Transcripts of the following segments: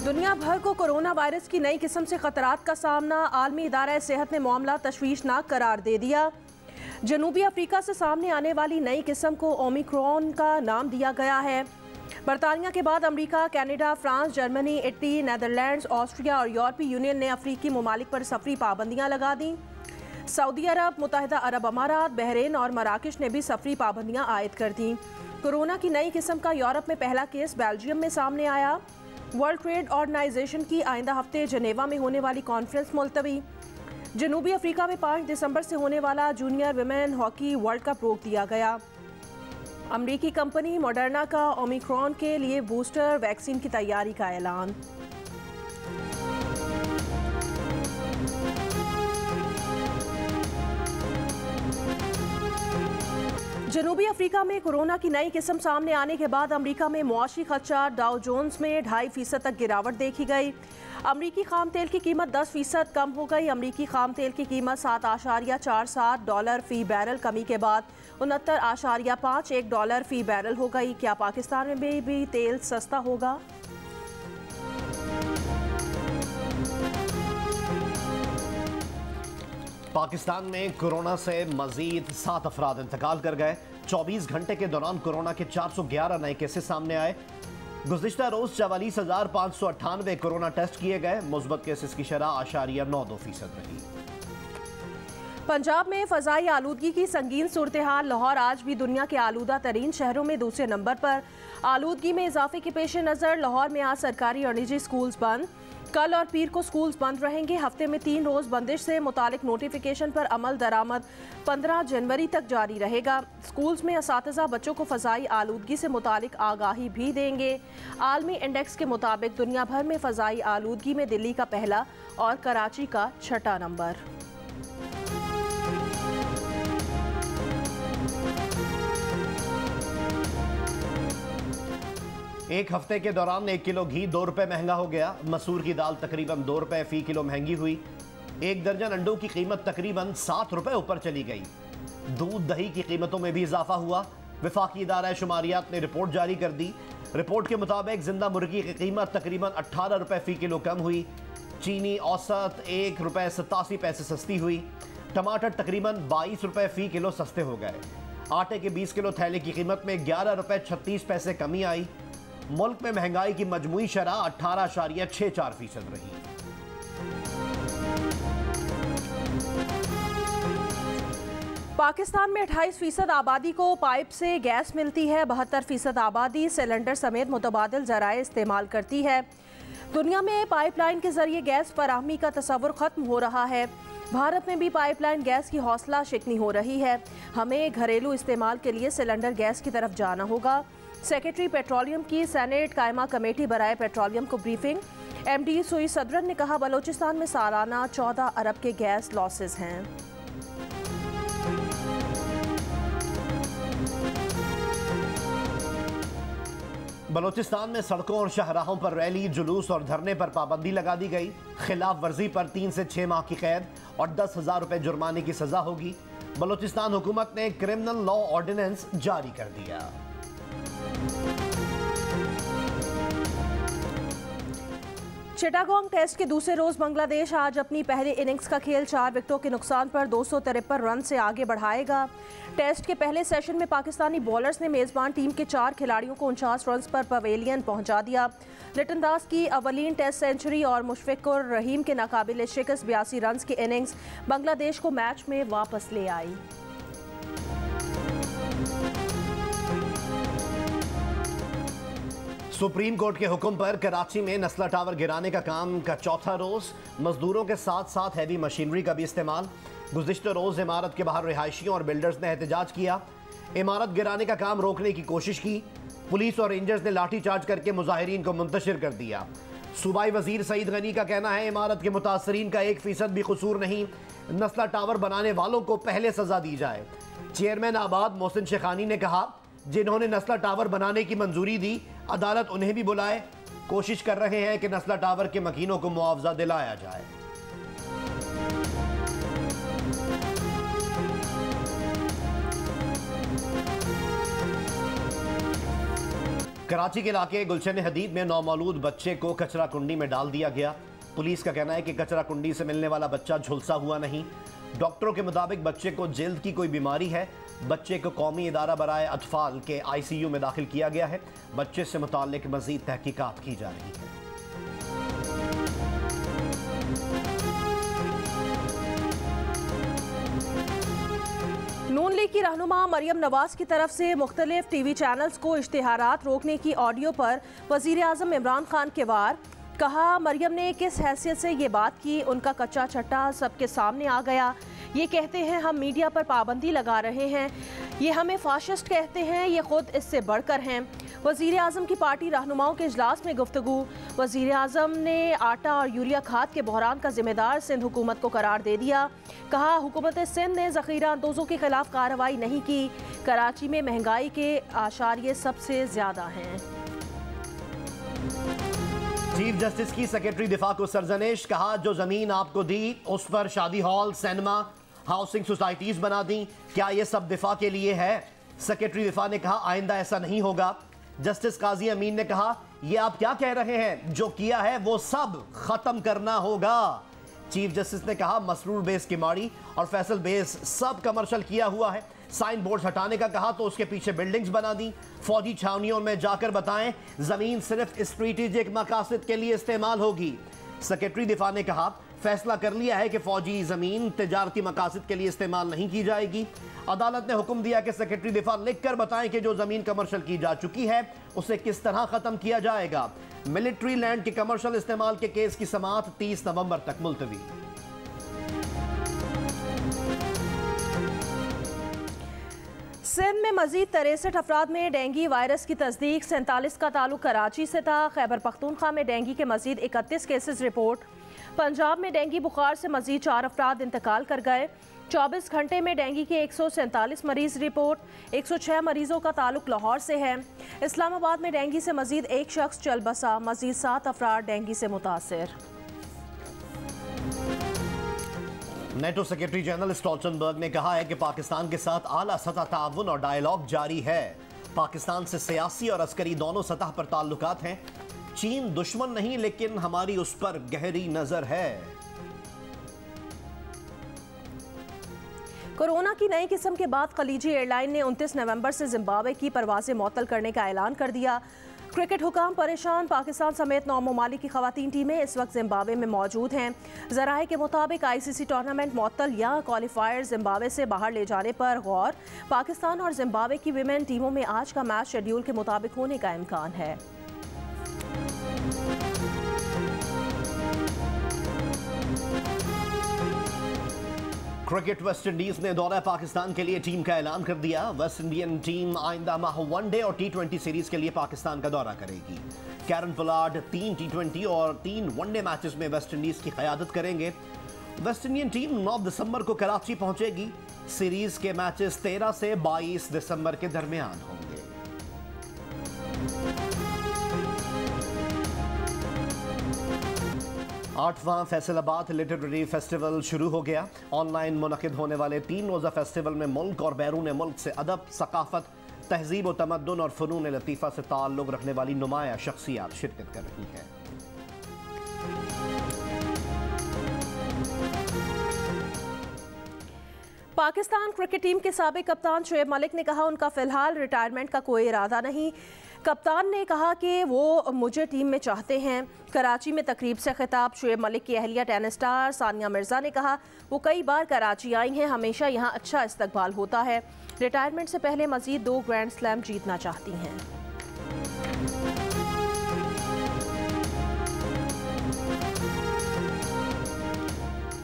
दुनिया भर को कोरोना वायरस की नई किस्म से खतरात का सामना। आलमी इदारा सेहत ने मामला तशवीशनाक करार दे दिया। जनूबी अफ्रीका से सामने आने वाली नई किस्म को ओमिक्रॉन का नाम दिया गया है। बरतानिया के बाद America, Canada, France, Germany, Italy, Netherlands, Austria और यूरोपीय यूनियन ने अफ्रीकी ममालिक पर सफरी पाबंदियां लगा दी। सऊदी अरब, मुत्तहिदा अरब अमारात, बहरीन और मराकश ने भी सफरी पाबंदियां आयद कर दी। कोरोना की नई किस्म का यूरोप में पहला केस बेल्जियम में सामने आया। वर्ल्ड ट्रेड ऑर्गेनाइजेशन की आइंदा हफ्ते जनेवा में होने वाली कॉन्फ्रेंस मुलतवी। जनूबी अफ्रीका में 5 दिसंबर से होने वाला junior women hockey world cup रोक दिया गया। अमरीकी कंपनी मॉडर्ना का ओमिक्रॉन के लिए बूस्टर वैक्सीन की तैयारी का ऐलान। जनूबी अफ्रीका में कोरोना की नई किस्म सामने आने के बाद अमेरिका में मुआशी खदशात डाउ जोन्स में 2.5% तक गिरावट देखी गई। अमरीकी खाम तेल की कीमत 10% कम हो गई। अमरीकी खाम तेल की कीमत $7.47 फी बैरल कमी के बाद $69.51 फी बैरल हो गई। क्या पाकिस्तान में भी तेल सस्ता होगा? पाकिस्तान में कोरोना से मजीद 7 अफराद इंतकाल कर गए। 24 घंटे के दौरान कोरोना के 411 नए केसेस सामने आए। गुज़िश्ता रोज 44,598 कोरोना टेस्ट किए गए। मुस्बत केसेस की शरह 8.92% रही। पंजाब में फ़ज़ाई आलूदगी की संगीन सूरत हाल। लाहौर आज भी दुनिया के आलूदा तरीन शहरों में दूसरे नंबर पर। आलूदगी में इजाफे के पेश नज़र लाहौर में आज सरकारी और निजी स्कूल्स बंद। कल और पीर को स्कूल्स बंद रहेंगे। हफ्ते में 3 रोज़ बंदिश से मुतालिक नोटिफिकेशन पर अमल दरामद 15 जनवरी तक जारी रहेगा। स्कूल्स में असातिज़ा बच्चों को फ़ज़ाई आलूदगी से मुतालिक आगाही भी देंगे। आलमी इंडेक्स के मुताबिक दुनिया भर में फ़ज़ाई आलूदगी में दिल्ली का पहला और कराची का 6ठा नंबर। एक हफ्ते के दौरान 1 किलो घी 2 रुपए महंगा हो गया। मसूर की दाल तकरीबन 2 रुपए फी किलो महंगी हुई। 1 दर्जन अंडों की कीमत तकरीबन 7 रुपए ऊपर चली गई। दूध दही की कीमतों में भी इजाफा हुआ। वफाकी इदारा शुमारियात ने रिपोर्ट जारी कर दी। रिपोर्ट के मुताबिक जिंदा मुर्गी की कीमत तकरीबन 18 रुपए फी किलो कम हुई। चीनी औसत 1 रुपए 87 पैसे सस्ती हुई। टमाटर तकरीबन 22 रुपए फी किलो सस्ते हो गए। आटे के 20 किलो थैले की कीमत में 11 रुपए 36 पैसे कमी आई। मुल्क में महंगाई की मजमूई शरह 18.64% रही। पाकिस्तान में 28% आबादी को पाइप से गैस मिलती है। 72% आबादी सिलेंडर समेत मुतबादिल जराए इस्तेमाल करती है। दुनिया में पाइपलाइन के जरिए गैस फराहमी का तस्वुर खत्म हो रहा है। भारत में भी पाइपलाइन गैस की हौसला शिकनी हो रही है। हमें घरेलू इस्तेमाल के लिए सिलेंडर गैस की तरफ जाना होगा। सेक्रेटरी पेट्रोलियम की सेनेट कायमा कमेटी बराए पेट्रोलियम को ब्रीफिंग। एमडी सुई सदरन ने कहा बलोचिस्तान में सालाना 14 अरब के गैस लॉसेस हैं। बलोचिस्तान में सड़कों और शाहराहों पर रैली, जुलूस और धरने पर पाबंदी लगा दी गई। खिलाफ वर्जी पर 3 से 6 माह की कैद और 10,000 रुपए जुर्माने की सजा होगी। बलोचिस्तान हुकूमत ने क्रिमिनल लॉ ऑर्डिनेंस जारी कर दिया। चिटागोंग टेस्ट के दूसरे रोज बांग्लादेश आज अपनी पहली इनिंग्स का खेल 4 विकेटों के नुकसान पर 253 रन से आगे बढ़ाएगा। टेस्ट के पहले सेशन में पाकिस्तानी बॉलर्स ने मेजबान टीम के 4 खिलाड़ियों को 49 रन पर पवेलियन पहुंचा दिया। लिटन दास की अवलीन टेस्ट सेंचुरी और मुशफिकुर रहीम के नाकाबिले शिकस्त 82 रन की इनिंग्स बांग्लादेश को मैच में वापस ले आई। सुप्रीम कोर्ट के हुक्म पर कराची में नस्ला टावर गिराने का काम का चौथा रोज। मजदूरों के साथ साथ हैवी मशीनरी का भी इस्तेमाल। गुज़िश्ता रोज इमारत के बाहर रिहायशियों और बिल्डर्स ने एहतजाज किया। इमारत गिराने का काम रोकने की कोशिश की। पुलिस और रेंजर्स ने लाठीचार्ज करके मुजाहिरीन को मुंतशिर कर दिया। सूबाई वजीर सईद गनी का कहना है इमारत के मुतासरीन का 1% भी कसूर नहीं। नस्ला टावर बनाने वालों को पहले सजा दी जाए। चेयरमैन आबाद मोहसिन शेखानी ने कहा जिन्होंने नस्ला टावर बनाने की मंजूरी दी अदालत उन्हें भी बुलाए। कोशिश कर रहे हैं कि नस्ला टावर के मकीनों को मुआवजा दिलाया जाए। कराची के इलाके गुलशन हदीद में नौमौलूद बच्चे को कचरा कुंडी में डाल दिया गया। पुलिस का कहना है कि कचरा कुंडी से मिलने वाला बच्चा झुलसा हुआ नहीं। डॉक्टरों के मुताबिक बच्चे को जल्द की कोई बीमारी है। बच्चे को कौमी इदारा बराए अतफाल के ICU में दाखिल किया गया है। बच्चे से मुताल्लिक मजीद तहकीकात की जा रही है। नून लीग की रहनुमा मरियम नवाज की तरफ से मुख्तलिफ TV चैनल्स को इश्तिहारात रोकने की ऑडियो पर वजीर आज़म इमरान खान के वार। कहा, मरियम ने किस हैसियत से ये बात की, उनका कच्चा छट्टा सबके सामने आ गया। ये कहते हैं हम मीडिया पर पाबंदी लगा रहे हैं, ये हमें फाशिस्ट कहते हैं, ये खुद इससे बढ़कर हैं। वज़ीर आज़म की पार्टी रहनुमाओं के इजलास में गुफ्तगू। वज़ीर आज़म ने आटा और यूरिया खाद के बहरान का जिम्मेदार सिंध हुकूमत को करार दे दिया। कहा, हुकूमत सिंध ने ज़ख़ीरा अंदोज़ों के खिलाफ कार्रवाई नहीं की। कराची में महंगाई के आशारिये सबसे ज़्यादा हैं। चीफ जस्टिस की सेक्रेटरी दिफा को सरजनिश। कहा, जो जमीन आपको दी उस पर शादी हॉल, सिनेमा, हाउसिंग सोसाइटीज बना दी, क्या ये सब दिफा के लिए है? सेक्रेटरी दिफा ने कहा, आइंदा ऐसा नहीं होगा। जस्टिस काजी अमीन ने कहा, ये आप क्या कह रहे हैं, जो किया है वो सब खत्म करना होगा। चीफ जस्टिस ने कहा, मसरूर बेस की माड़ी और फैसल बेस सब कमर्शियल किया हुआ है। साइन बोर्ड हटाने का कहा तो उसके पीछे बिल्डिंग्स बना दी। फौजी छावनियों में जाकर बताएं जमीन सिर्फ स्ट्रेटेजिक मकासद के लिए इस्तेमाल होगी। सेक्रेटरी दिफा ने कहा, फैसला कर लिया है कि फौजी जमीन तिजारती मकासद के लिए इस्तेमाल नहीं की जाएगी। अदालत ने हुक्म दिया कि सेक्रेटरी दिफा लिखकर बताएं कि जो जमीन कमर्शियल की जा चुकी है उसे किस तरह खत्म किया जाएगा। मिलिट्री लैंड के कमर्शियल इस्तेमाल के केस की समाअत 30 नवंबर तक मुलतवी। सिंध में मजीद 63 अफराद में डेंगू वायरस की तस्दीक। 47 का ताल्लुक कराची से था। खैबर पख्तूनख्वा में डेंगू के मजीद 31 केसेस रिपोर्ट। पंजाब में डेंगू बुखार से मजीद 4 अफराद इंतकाल कर गए। 24 घंटे में डेंगू के 147 मरीज रिपोर्ट। 106 मरीजों का ताल्लुक लाहौर से है। इस्लामाबाद में डेंगू से मजीद एक शख्स चल बसा। मजीद 7 अफराद डेंगू से मुतासिर। नेटो सेक्रेटरी जनरल स्टोल्टनबर्ग ने कहा है कि पाकिस्तान के साथ आला सतह ताउन और डायलॉग जारी है। पाकिस्तान से सियासी और अस्करी दोनों सतह पर ताल्लुकात हैं। चीन दुश्मन नहीं, लेकिन हमारी उस पर गहरी नजर है। कोरोना की नई किस्म के बाद खलीजी एयरलाइन ने 29 नवंबर से जिम्बाब्वे की परवाजें मुअत्तल करने का ऐलान कर दिया। क्रिकेट हुकाम परेशान। पाकिस्तान समेत 9 ममालिक की खवातीन टीमें इस वक्त जिम्बाब्वे में मौजूद हैं। ज़राए के मुताबिक ICC टूर्नामेंट मुअत्तल या क्वालिफायर जिम्बाब्वे से बाहर ले जाने पर गौर। पाकिस्तान और जिम्बाब्वे की विमेन टीमों में आज का मैच शेड्यूल के मुताबिक होने का इम्कान है। क्रिकेट वेस्ट इंडीज ने दौरा पाकिस्तान के लिए टीम का ऐलान कर दिया। वेस्ट इंडियन टीम आइंदा माह वनडे और T20 सीरीज के लिए पाकिस्तान का दौरा करेगी। कैरन पोलार्ड 3 T20 और 3 वनडे मैचेस में वेस्ट इंडीज की क़यादत करेंगे। वेस्ट इंडियन टीम 9 दिसंबर को कराची पहुंचेगी। सीरीज के मैचेस 13 से 22 दिसंबर के दरमियान होंगे। 8वां फैसलाबाद लिटरेरी फेस्टिवल शुरू हो गया। ऑनलाइन मुनक़िद होने वाले 3 रोज़ा फेस्टिवल में मुल्क और बैरून मुल्क से अदब, सकाफत, तहजीब व तमद्दुन और फ़नून लतीफ़ा से ताल्लुक़ रखने वाली नुमाया शख्सियात शिरकत कर रही हैं। पाकिस्तान क्रिकेट टीम के साबिक कप्तान शुएब मलिक ने कहा, उनका फ़िलहाल रिटायरमेंट का कोई इरादा नहीं। कप्तान ने कहा कि वो मुझे टीम में चाहते हैं। कराची में तकरीब से खिताब शुएब मलिक की अहलिया टेनिस स्टार सानिया मिर्ज़ा ने कहा, वो कई बार कराची आई हैं, हमेशा यहाँ अच्छा इस्तकबाल होता है। रिटायरमेंट से पहले मज़ीद 2 ग्रैंड स्लैम जीतना चाहती हैं।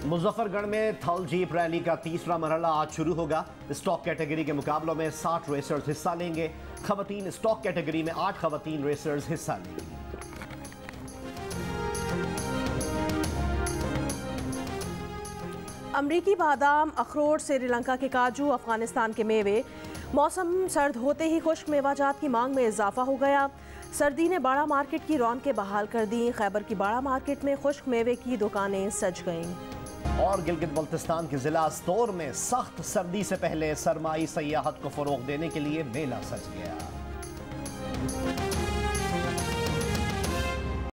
मुजफ्फरगढ़ में थल जीप रैली का 3रा मरहला आज शुरू होगा। स्टॉक कैटेगरी के मुकाबलों में 60 रेसर्स हिस्सा लेंगे। खवातीन स्टॉक कैटेगरी में 8 खवातीन रेसर्स हिस्सा लेंगी। अमरीकी बादाम, अखरोट, श्रीलंका के काजू, अफगानिस्तान के मेवे। मौसम सर्द होते ही खुश्क मेवाजात की मांग में इजाफा हो गया। सर्दी ने बाड़ा मार्केट की रौनकें बहाल कर दी। खैबर की बाड़ा मार्केट में खुश्क मेवे की दुकानें सज गईं। और गिलगित बल्तिस्तान के जिला स्तोर में सख्त सर्दी से पहले सरमाई सयाहत को फरोग देने के लिए मेला सज गया।